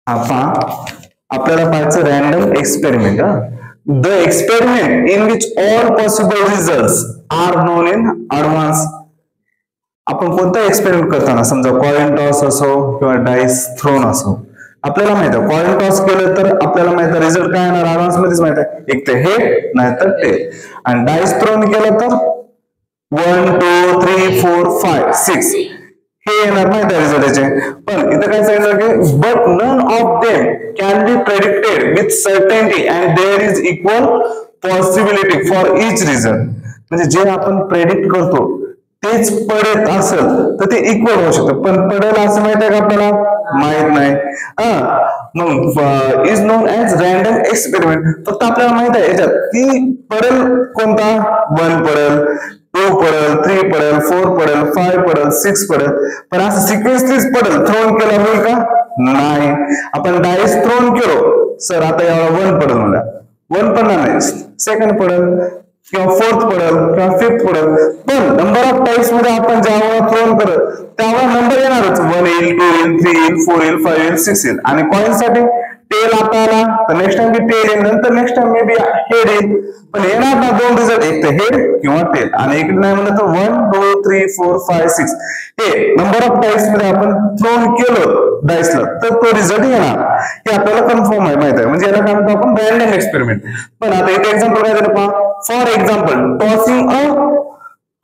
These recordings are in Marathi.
आपल्याला पाहायचं random experiment. The experiment in which all possible results are known in advance. आपण कोणता एक्सपेरिमेंट करताना समजा कॉइन टॉस असो किंवा डाईस थ्रोन असो, आपल्याला माहित आहे कॉइन टॉस केलं तर आपल्याला माहित आहे रिझल्ट काय येणार ऍडव्हान्स मध्येच माहित आहे, एक तर हे नाही तर ते. आणि डाईस थ्रोन केलं तर 1 2 3 4 5 6 हे येणार माहित आहे रिझल्ट याचे. पण इथं काय सांगितलं की but none of them can be predicted with certainty and there is equal possibility for each result. म्हणजे जे आपण प्रेडिक्ट करतो तेच पडत असेल तर ते इक्वल होऊ शकतं, पण पडेल असं माहित आहे का आपल्याला, माहित नाही. मग is non as random experiment. फक्त आपल्याला माहित आहे याच्यात की पडेल कोणता, 1 पडेल, 2 पडेल, 3 पडेल, 4 पडेल, 5 पडेल, 6 पडेल. पण असं सिक्वेन्सलीच पडेल थ्रोन केला होईल का, नाही. आपण डायस थ्रोन केलो सर आता याला 1 पडेल, मला 1 पडणार नाही, सेकंड पडेल किंवा 4th पडेल किंवा 5th पडेल. पण नंबर ऑफ टाइम्स मध्ये आपण ज्यावेळेला थ्रोन करत त्यावेळेला नंबर येणारच, 1 येईल, 2 येईल, 3 येईल, 4 येईल, 5 येईल, 6 येईल. आणि कॉइन साठी टेल आता आला तर नेक्स्ट टाइम टेल येईल, नंतर next time may be head येईल. पण येणार ना 2 रिझल्ट, एक तर हेड किंवा टेल. आणि इकडे नाही म्हणलं तर 1 2 3 4 5 6 हे नंबर ऑफ टाइम्स मध्ये आपण थ्रोन केलं डायसला तर तो रिझल्ट येणार, हे आपल्याला कन्फर्म आहे, माहित आहे. म्हणजे याला काय म्हणतो आपण रॅन्डम एक्सपेरिमेंट. पण आता एक एक्झाम्पल काय झालं पहा. For example tossing a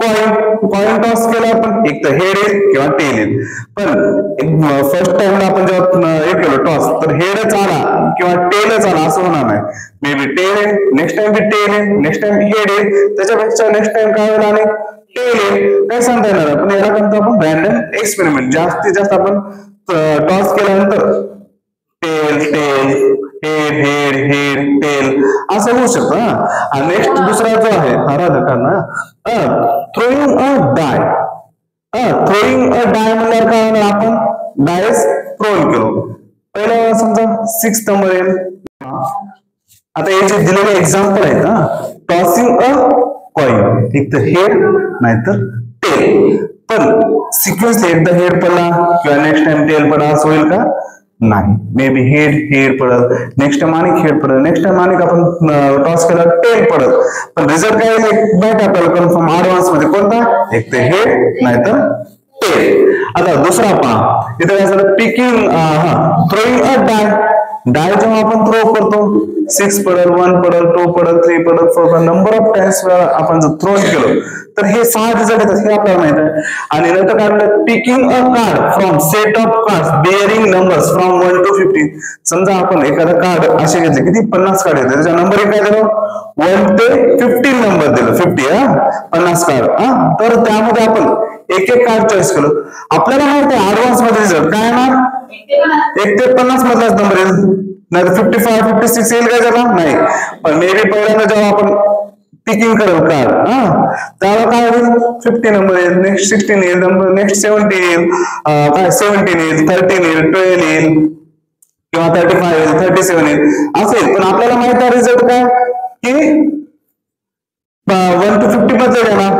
coin toss केला आपण, एक तर हेड येईल किंवा टेल येईल. पण फर्स्ट टाइम आपण जेव्हा हे केलं टॉस तर हेडच आला किंवा टेलच आला असं होणार नाही. मे बी टेल येईल, नेक्स्ट टाइम बी टेल येईल, नेक्स्ट टाइम हेड येईल, त्याच्यापेक्षा नेक्स्ट टाइम काय होईल आणि टेल येईल, काय सांगता येणार. पण याला म्हणतो आपण रॅन्डम एक्सपेरिमेंट. जास्तीत जास्त आपण टॉस केल्यानंतर tail tail head head head tail असं होऊ शकतं. आणि नेक्स्ट दुसरा जो आहे throwing a dye. Throwing a डाय म्हणल्यावर काय होणार, आपण डायस थ्रोन केलो. पहिला समजा 6 नंबर येईल. आता हे जे दिलेले एक्झाम्पल आहेत टॉसिंग अ कॉइन, एक तर हेड नाहीतर टेल. पण सिक्वेन्स एकदा हेड पडला किंवा नेक्स्ट टाइम टेल पडला असं होईल का, नाही. मे बी हेड पडल, नेक्स्ट टाइम आणि हेड पडल, नेक्स्ट टाइम आणि आपण टॉस केला टेल पडल. पण रिझल्ट काय माहिती आपल्याला कन्फर्म ऍडव्हान्स मध्ये कोणता, एक तर हेड नाहीतर टेल. आता दुसरा पहा इथे काय झालं, पिकिंग थ्रोइंग अ डाय. डाय जेव्हा आपण थ्रो करतो 6 पडेल, 1 पडेल, 2 पडेल, 3 पडेल, 4 पडेल, नंबर ऑफ टाइम्स आपण जर थ्रो केलं तर हे 6 रिझल्ट येतात, हे आपल्याला माहित आहे. आणि नंतर काय म्हणतात, picking a card from set of cards bearing numbers from 1 to 50. समजा आपण एखादं कार्ड असे घेतले, किती 50 कार्ड येते, त्याच्या नंबर काय दिलं 1 ते 15 नंबर दिलं, 50 50 कार्ड. तर त्यामध्ये आपण एक एक कार्ड चॉईस केलं. आपल्याला माहिती आहे ऍडव्हान्स मध्ये रिझल्ट काय येणार, 1 ते 50 मधलाच नंबर येईल, नाही 55 56 येईल काय त्याला, नाही. पण मे बी पहिल्यांदा जेव्हा आपण पिकिंग करेल कार्ड त्याला काय होईल 50 नंबर येईल, नेक्स्ट 16 येईल, नेक्स्ट 17 येईल, काय 17 येईल, 13 येईल, 12 येईल किंवा 35 येईल, 37 येईल असं येईल. पण आपल्याला माहित आहे रिझल्ट काय की 1 to 50 मध्ये येणार,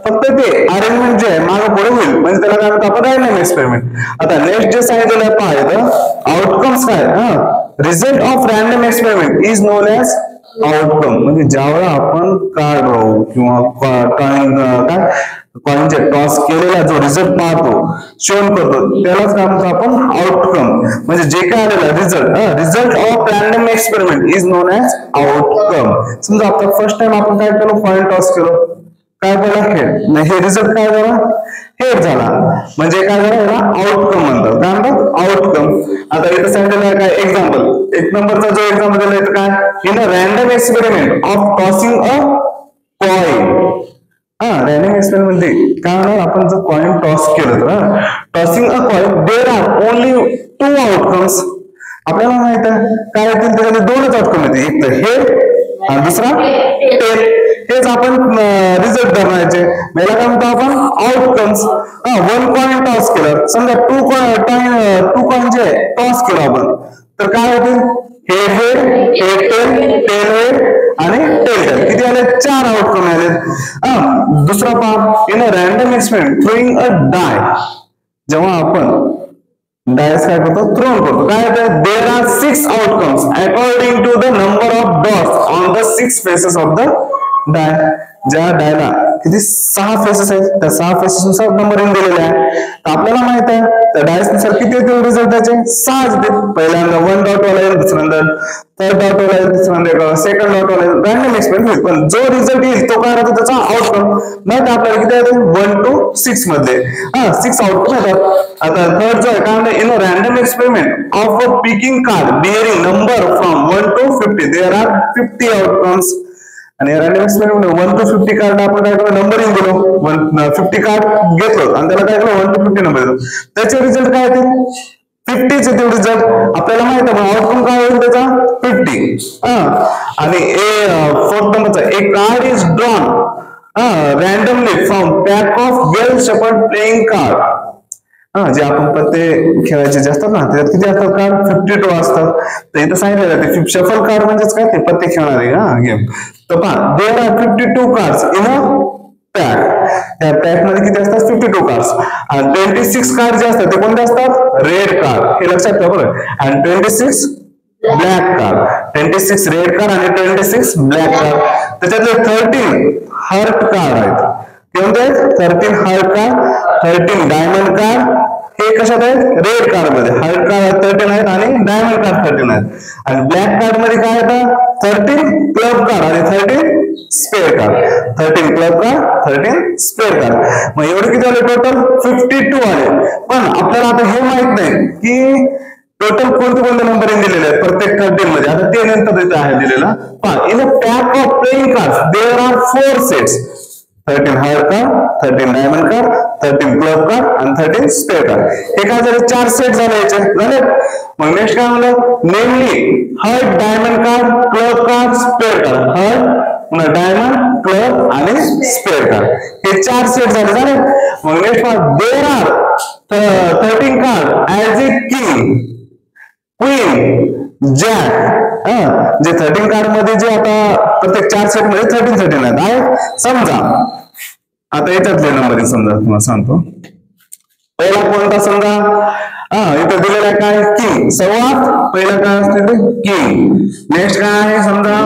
फक्त ते अरेंजमेंट जे आहे मागे पुढे होईल, म्हणजे त्याला काय म्हणतो आपण रॅन्डम एक्सपेरिमेंट. आता नेक्स्ट जे सांगितलेलं आहे पहा आउटकम्स काय, result of random experiment is non as outcome. म्हणजे ज्यावेळेला आपण कार्ड राहू किंवा कॉइनचे टॉस केलेला जो रिझल्ट पाहतो शोन करतो त्यालाच काय म्हणतो आपण आउटकम. म्हणजे जे काय आलेला result of random experiment is non as outcome. समजा आता फर्स्ट टाइम आपण काय केलं, कॉइन टॉस केलं, काय झाला हेड, हे रिझल्ट काय झाला हेड झाला, म्हणजे काय झालं याला आउटकम म्हणतात. काय म्हणतात आउटकम. आता इथं सांगितलेलं आहे काय एक्झाम्पल, 1 नंबरचा जो एक्झाम्पल दिला आहे काय, in a random experiment of tossing a coin. Random experiment मध्ये काय होणार, आपण जर कॉइन टॉस केलं तर tossing a coin there are only 2 outcomes. आपल्याला माहित आहे काय येतील त्याच्यामध्ये 2च आउटकम येतील, एक तर हेड आणि दुसरा टेल. हेच आपण रिझल्ट धरण्याचे, याला काय म्हणतो आपण आउटकम्स. 1 कॉइन टॉस केलं, समजा 2 कॉइन जे टॉस केलं आपण तर काय होतील, head head tail tail head आणि टेल टेल. किती आले, 4 आउटकम आले. दुसरा पहा in a random experiment throwing a die. जेव्हा आपण डायस काय करतो, थ्रोन करतो. काय होतं, there are 6 outcomes according to the number of dots on the 6 faces of the die. ज्या डायला किती 6 फेसेस आहेत, त्या 6 फेसेस नुसार नंबरिंग दिलेले आहे. तर आपल्याला माहित आहे त्या डायस नुसार किती येतील रिझल्ट, त्याचे 6 येतील. पहिल्यांदा 1 डॉट वाला येईल, दुसऱ्यांदा 3rd डॉट वाला येईल, दुसऱ्यांदा 2nd डॉट वाला येईल. रॅन्डम एक्सपेरिमेंट होईल, पण जो रिझल्ट येईल तो काय राहतो, त्याचा आउटकम माहित आपल्याला किती येते, 1 to 6 मध्ये 6 आउटकम येतात. आता थर्ड जो आहे काय म्हणतो, in a random experiment of a picking card bearing number from 1 to 50 there are 50 outcomes. आणि रॅन्डम एक्सपेरिमेंट 1 to 50 कार्ड आपण काय केलं, नंबरिंग दिलो, 50 कार्ड घेतलो आणि त्याला काय केलं 1 to 50 नंबर दिलो. त्याचे रिझल्ट काय येतील, 50 चे ते रिझल्ट आपल्याला माहित आहे. आउटकम काय होईल त्याचा, 50. आणि 4th नंबरचा, a card is drawn randomly from pack of well shuffled playing card. जे आपण पत्ते खेळायचे जे असतात ना, त्याच्यात किती असतात कार्ड, 52 असतात. तर इथं सांगितलेलं ते शफल कार्ड म्हणजेच काय, ते पत्ते खेळणारे गेम. तर पहा, there are 52 cards in a pack. त्या पॅक मध्ये किती असतात, 52 कार्ड्स. आणि 26 कार्ड जे असतात ते कोणते असतात, रेड कार्ड. हे लक्षात ठेवा बरं. आणि 26 ब्लॅक कार्ड, 26 रेड कार्ड आणि 26 ब्लॅक कार्ड. त्याच्यातले 13 हर्ट कार्ड आहेत. कोणते, 13 हर्ट कार्ड, 13 डायमंड कार्ड. हे कशात आहेत, रेड कार्ड मध्ये. हर्ट कार्ड 13 आहेत आणि डायमंड कार्ड 13 आहेत. आणि ब्लॅक कार्ड मध्ये काय येतं, 13 क्लब कार्ड आणि 13 spare card. 13 club card, 13 spare card. मग एवढे किती आले टोटल, 52 आले. पण आपल्याला आता हे माहित नाही की टोटल कोणते कोणते नंबरिंग दिलेले आहेत प्रत्येक 13 मध्ये. आता ते नंतर इथे आहे दिलेला. पण in a pack of playing cards there are 4 sets. 13 heart card, 13 diamond card, 13 club card आणि 13 स्पेअर कार्ड. हे काय झाले, 4 सेट झाले याचे, झाले. मग नेक्स्ट काय म्हणलं, namely heart, diamond card, club card, spade card. Heart, पुन्हा डायमंड, क्लब आणि स्पेअर कार्ड. हे 4 सेट झाले. मग next there are 13 card as a king, queen, jack. जे 13 कार्ड मध्ये जे आता प्रत्येक 4 सेट मध्ये 13 आहेत. समजा आता याच्यातले नंबर समजा तुम्हाला सांगतो. पहिला कोणता समजा, इथं दिलेला आहे काय, किंग. सर्वात पहिला काय असते ते किंग. नेक्स्ट काय आहे समजा,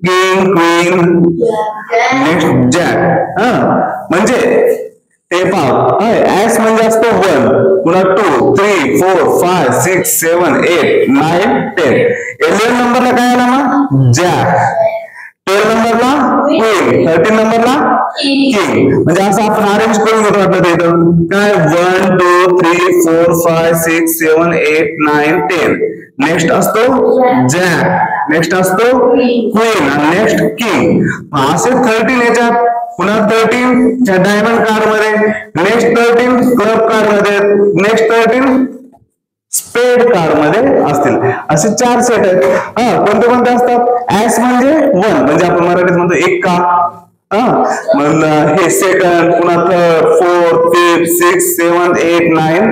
किंग, क्वीन, नेक्स्ट जॅक. म्हणजे ते पाव ऍस म्हणजे असतो 1, पुन्हा 2, 3, 4, 5, 6, 7, 8, 9, 10. 11 नंबरला काय आला मग, जॅक. 12 नंबरला क्वीन, 13 नंबरला किंग. म्हणजे असं आपण अरेंज करून घेतो आपल्या इथं काय, 1, 2, 3, 4, 5, 6, 7, 8, 9, 10. नेक्स्ट असतो जॅक, नेक्स्ट असतो क्वीन आणि नेक्स्ट किंग. असे 13 याच्यात. पुन्हा 13 डायमंड कार्ड मध्ये, नेक्स्ट 13 क्लब कार्ड मध्ये, नेक्स्ट 13 स्पेड कार्ड मध्ये असतील. असे 4 सेट आहेत. कोणते कोणते असतात, ऍस म्हणजे 1 म्हणजे आपण मराठीत म्हणतो एक का. मग हे सेकंड, पुन्हा 3rd, 4th, 5th, 6th, 7th, 8th, 9th,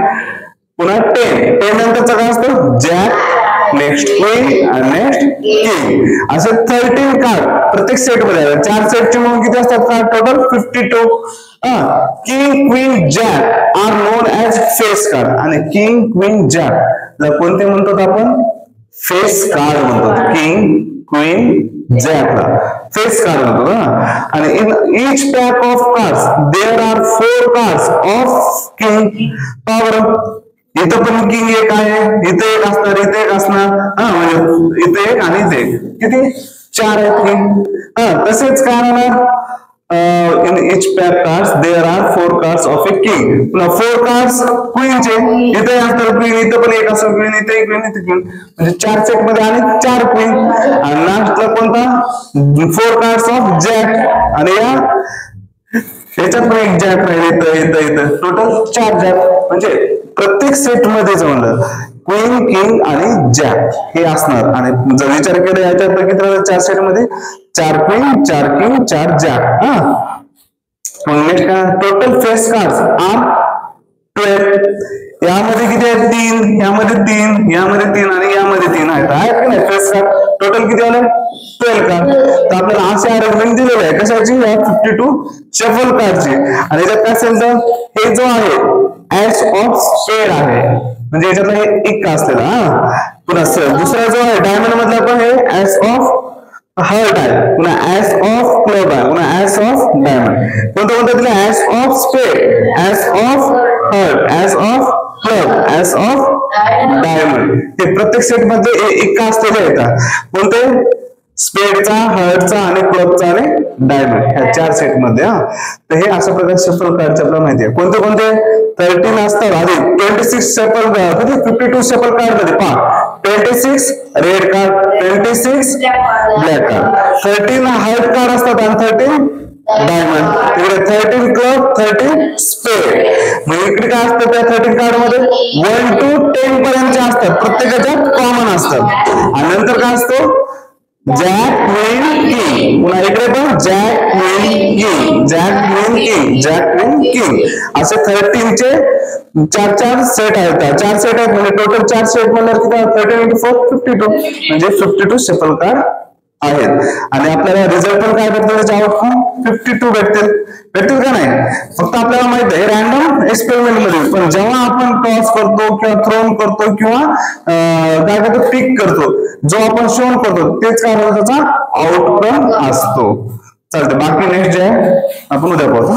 पुन्हा 10. 10 नंतरचं काय असतं, जॅक, नेक्स्ट क्वीन आणि नेक्स्ट किंग. असे 13 कार्ड प्रत्येक सेट मध्ये. 4 सेटचे म्हणून किती असतात card total, 52. King, queen, jack are known as face card. आणि किंग, क्वीन, जॅक कोणते म्हणतो आपण, फेस कार्ड म्हणतो. किंग, क्वीन, जॅकला फेस कार्ड म्हणतो. आणि in each pack of cards there are 4 cards of king. Power इथं पण किंग एक आहे, इथे एक असणार, इथे एक असणार. म्हणजे इथे एक आणि इथे एक, किती 4 आहेत किंग. तसेच काय होणार, in each pack cards there are 4 cards of a king. पुन्हा 4 cards क्वीनचे, इथे असणार क्वीन, इथं पण एक असं क्वीन, इथे एक क्वीन, इथे क्वीन. म्हणजे 4 सेट मध्ये आणि 4 क्वीन. आणि लास्टला कोणता, 4 कार्ड्स ऑफ जॅक. आणि याच्यात पण एक जॅक राहील, इथं टोटल 4 जॅक. म्हणजे प्रत्येक सेट मध्ये म्हणलं क्वीन, किंग आणि जॅक हे असणार. आणि जर विचार केला याच्यात किती 4 सेट मध्ये, 4 क्वीन, 4 किंग, 4 जॅक. मग नेक्स्ट काय, टोटल फेस कार्ड्स आर 12. यामध्ये किती आहेत, 3, यामध्ये 3, यामध्ये 3 आणि यामध्ये 3 आहेत. आहेत की नाही फेस कार्ड, टोटल किती आले स्पेल कार्ड. तर आपल्याला असे अरेंजमेंट दिलेले आहे कशाची, 52 शफल कार्डची. आणि याच्यात काय असेल तर हे जो आहे ऍश ऑफ स्पेड आहे, म्हणजे याच्यातला हे एक असलेला. पुन्हा दुसरा जो आहे डायमंड मधला पण हे ऍश ऑफ हर्ट आहे, पुन्हा ऍश ऑफ क्लब आहे, पुन्हा ऍश ऑफ डायमंड. कोणतं दिलं, ace of spade, ace of heart, ace of club, ace of diamond. हे प्रत्येक सेट मध्ये एक असलेले येतात. कोणते, स्पेडचा, हर्टचा आणि क्लबचा आणि डायमंड, ह्या 4 सेट मध्ये. तर हे अशा प्रकारे शफल कार्डचे आपल्याला माहिती आहे. कोणते कोणते 13 असतात आधी, 26 शफल कार्ड, 52 शफल कार्ड मध्ये पहा, 26 red card, 26 black card, 13 heart card असतात आणि 13 डायमंड, तिकडे 13 क्लब, 13 स्पेड. मग इकडे काय असतं त्या 13 कार्ड मध्ये 1 to 10 पर्यंतचे असतात, प्रत्येकाच्यात कॉमन असतात. आणि नंतर काय असतो, जॅक, क्वीन, किंग. पुन्हा इकडे पण jack, queen, king, jack, queen, king, jack, queen, king. असे 13 चे 4 सेट आहेत, 4 सेट आहेत, म्हणजे टोटल 4 सेट म्हणल्यावर किती, 13 into 4 52, म्हणजे 52 शफल कार्ड आहेत. आणि आपल्याला रिझल्ट पण काय भेटतो, त्याचे आउटकम 52 भेटतील का नाही. फक्त आपल्याला माहित आहे रॅन्डम एक्सपेरिमेंट मध्ये, पण जेव्हा आपण टॉस करतो किंवा थ्रोन करतो किंवा काय करतो, पिक करतो, जो आपण शोन करतो तेच काय होतं, त्याचा आउटकम असतो. चालतं, बाकी नेक्स्ट जे आहे आपण उद्या पाहू.